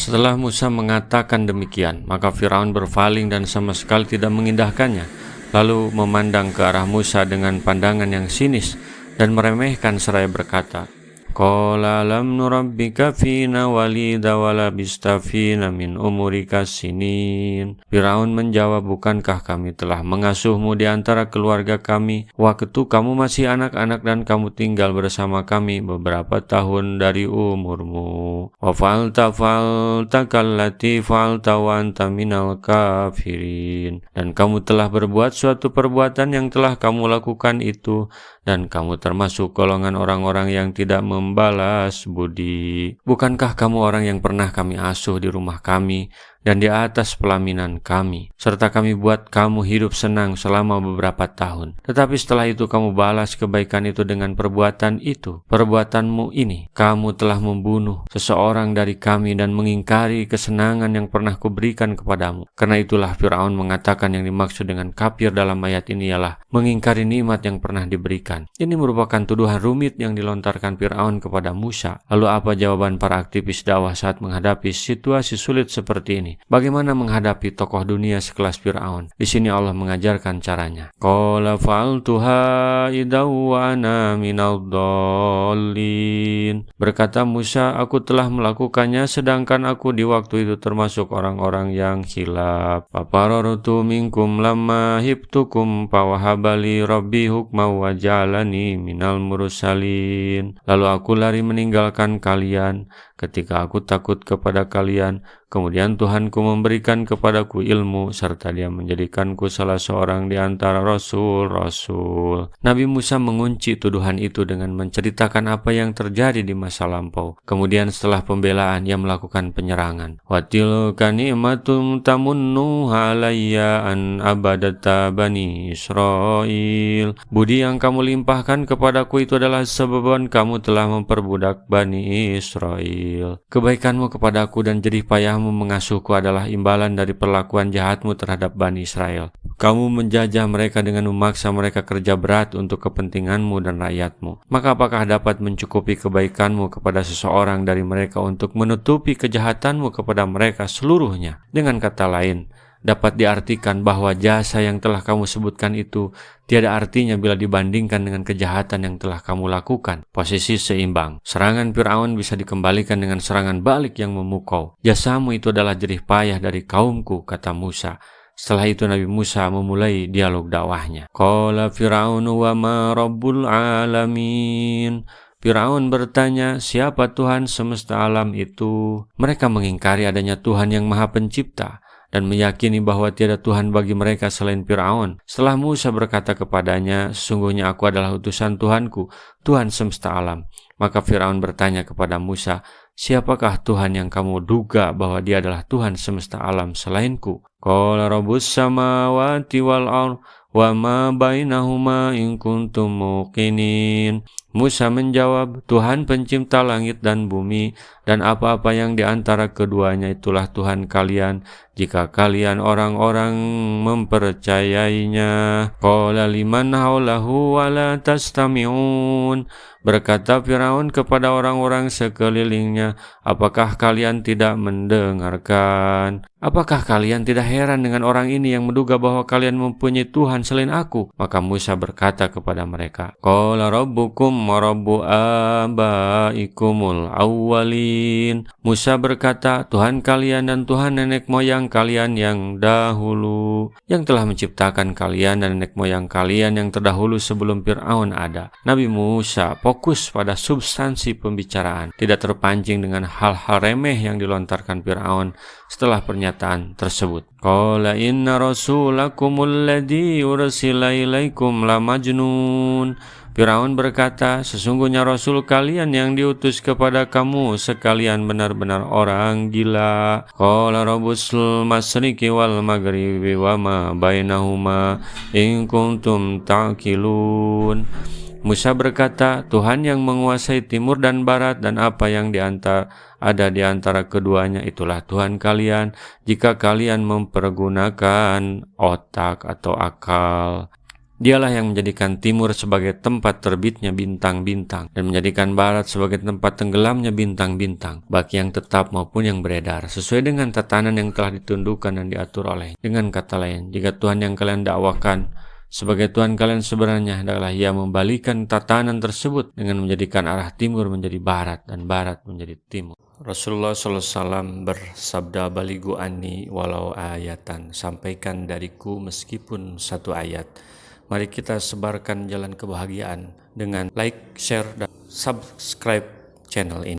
Setelah Musa mengatakan demikian, maka Firaun berpaling dan sama sekali tidak mengindahkannya, lalu memandang ke arah Musa dengan pandangan yang sinis dan meremehkan seraya berkata, Qala lam nurabbika fina walida walabista fina min umurika sinin. Firaun menjawab, bukankah kami telah mengasuhmu di antara keluarga kami waktu kamu masih anak-anak dan kamu tinggal bersama kami beberapa tahun dari umurmu. Wa fa'alta kallati fa'alta wa anta minal kafirin. Dan kamu telah berbuat suatu perbuatan yang telah kamu lakukan itu, dan kamu termasuk golongan orang-orang yang tidak membalas budi. Bukankah kamu orang yang pernah kami asuh di rumah kami dan di atas pelaminan kami, serta kami buat kamu hidup senang selama beberapa tahun. Tetapi setelah itu kamu balas kebaikan itu dengan perbuatan itu. Perbuatanmu ini, kamu telah membunuh seseorang dari kami dan mengingkari kesenangan yang pernah kuberikan kepadamu. Karena itulah Firaun mengatakan yang dimaksud dengan kafir dalam ayat ini ialah mengingkari nikmat yang pernah diberikan. Ini merupakan tuduhan rumit yang dilontarkan Firaun kepada Musa. Lalu apa jawaban para aktivis dakwah saat menghadapi situasi sulit seperti ini? Bagaimana menghadapi tokoh dunia sekelas Firaun? Di sini Allah mengajarkan caranya. Qala fa'altuha idaw wa ana minal dhalin. Berkata Musa, aku telah melakukannya sedangkan aku di waktu itu termasuk orang-orang yang khilaf. Fafarartu minkum lamma hibtukum fawahabali rabbi hukma wa ja'alani minal mursalin. Lalu aku lari meninggalkan kalian ketika aku takut kepada kalian. Kemudian Tuhanku memberikan kepadaku ilmu serta Dia menjadikanku salah seorang di antara rasul-rasul. Nabi Musa mengunci tuduhan itu dengan menceritakan apa yang terjadi di masa lampau. Kemudian setelah pembelaan ia melakukan penyerangan. Wa tilka ni'matun tamunnuha alayya an abadata bani Israil. Budi yang kamu limpahkan kepadaku itu adalah sebabkan kamu telah memperbudak Bani Israel. Kebaikanmu kepadaku dan jerih payahmu mengasuhku adalah imbalan dari perlakuan jahatmu terhadap Bani Israel. Kamu menjajah mereka dengan memaksa mereka kerja berat untuk kepentinganmu dan rakyatmu. Maka apakah dapat mencukupi kebaikanmu kepada seseorang dari mereka untuk menutupi kejahatanmu kepada mereka seluruhnya? Dengan kata lain, dapat diartikan bahwa jasa yang telah kamu sebutkan itu tiada artinya bila dibandingkan dengan kejahatan yang telah kamu lakukan. Posisi seimbang. Serangan Firaun bisa dikembalikan dengan serangan balik yang memukau. Jasamu itu adalah jerih payah dari kaumku, kata Musa. Setelah itu Nabi Musa memulai dialog dakwahnya. Qala Fir'aunu wa ma rabbul alamin. Firaun bertanya, siapa Tuhan semesta alam itu? Mereka mengingkari adanya Tuhan yang Maha Pencipta dan meyakini bahwa tiada Tuhan bagi mereka selain Firaun. Setelah Musa berkata kepadanya, sesungguhnya aku adalah utusan Tuhanku, Tuhan semesta alam. Maka Firaun bertanya kepada Musa, siapakah Tuhan yang kamu duga bahwa dia adalah Tuhan semesta alam selainku? Qala rabbus samawati wal ardh wa ma bainahuma in kuntum muqinin. Musa menjawab, Tuhan pencipta langit dan bumi dan apa-apa yang di antara keduanya itulah Tuhan kalian jika kalian orang-orang mempercayainya. Qala liman haulahu wa la tastami'un. Berkata Firaun kepada orang-orang sekelilingnya, apakah kalian tidak mendengarkan? Apakah kalian tidak heran dengan orang ini yang menduga bahwa kalian mempunyai Tuhan selain aku? Maka Musa berkata kepada mereka, Qala rabbukum wa rabbu abaikumul awwalin. Musa berkata, Tuhan kalian dan Tuhan nenek moyang kalian yang dahulu, yang telah menciptakan kalian dan nenek moyang kalian yang terdahulu sebelum Firaun ada. Nabi Musa fokus pada substansi pembicaraan, tidak terpancing dengan hal-hal remeh yang dilontarkan Firaun setelah pernyataan tersebut. Qala inna rasulakumul ladzi ursila ilaikum la majnun. Firaun berkata, sesungguhnya Rasul kalian yang diutus kepada kamu sekalian benar-benar orang gila. Qala rabbus masyriqi wal maghribi wa ma bainahuma in kuntum ta'qilun. Musa berkata, Tuhan yang menguasai timur dan barat dan apa yang ada di antara keduanya itulah Tuhan kalian jika kalian mempergunakan otak atau akal. Dialah yang menjadikan timur sebagai tempat terbitnya bintang-bintang dan menjadikan barat sebagai tempat tenggelamnya bintang-bintang, baik yang tetap maupun yang beredar, sesuai dengan tatanan yang telah ditundukkan dan diatur oleh. Dengan kata lain, jika Tuhan yang kalian dakwakan sebagai Tuhan kalian sebenarnya adalah Ia membalikan tatanan tersebut dengan menjadikan arah timur menjadi barat dan barat menjadi timur. Rasulullah SAW bersabda, "Baligu anni walau ayatan," sampaikan dariku meskipun satu ayat. Mari kita sebarkan jalan kebahagiaan dengan like, share, dan subscribe channel ini.